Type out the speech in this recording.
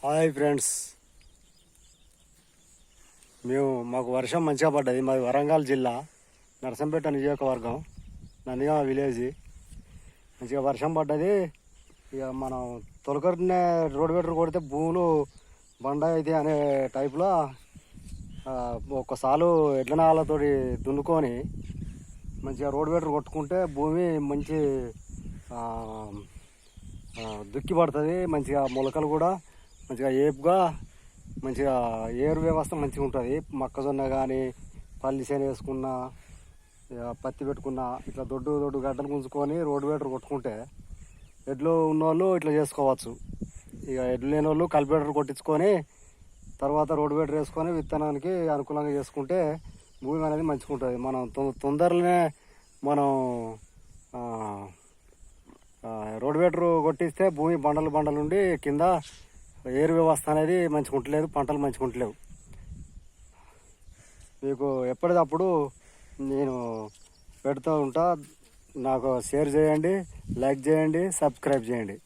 Hi friends, మాకు వర్షం మంచిగా పడ్డది. మాది వరంగల్ జిల్లా నరసంపేట నియోజకవర్గం నందిగామ విలేజ్. మంచిగా వర్షం పడ్డది. ఇక మనం తొలకరినే రోడ్డు వెటర్ కొడితే భూములు బండ అయితే అనే టైప్లో ఒక్కసారి ఎడ్ల నాళ్ళతో దున్నుకొని మంచిగా రోడ్డు వెటర్ కొట్టుకుంటే భూమి మంచి దుక్కి పడుతుంది. మంచిగా మొలకలు కూడా మంచిగా ఏపుగా మంచిగా ఏరు వ్యవస్థ మంచిగా ఉంటుంది. మొక్కజొన్న కానీ పల్లి చేను వేసుకున్నా పత్తి పెట్టుకున్నా ఇట్లా దొడ్డు గడ్డలు గుంజుకొని రోడ్డు వెటర్ కొట్టుకుంటే ఎడ్లు ఉన్నోళ్ళు ఇట్లా చేసుకోవచ్చు. ఇక ఎడ్లు లేని వాళ్ళు కల్పివేటర్ కొట్టించుకొని తర్వాత రోడ్డు వెటర్ వేసుకొని విత్తనానికి అనుకూలంగా చేసుకుంటే భూమి అనేది మంచిగా ఉంటుంది. మనం తొందరలోనే మనం రోడ్డు వెటర్ కొట్టిస్తే భూమి బండలు ఉండి కింద ఏరు వ్యవస్థ అనేది మంచిగా ఉండలేదు, పంటలు మంచిగా ఉండలేవు. మీకు ఎప్పటికప్పుడు నేను పెడుతూ ఉంటా. నాకు షేర్ చేయండి, లైక్ చేయండి, సబ్స్క్రైబ్ చేయండి.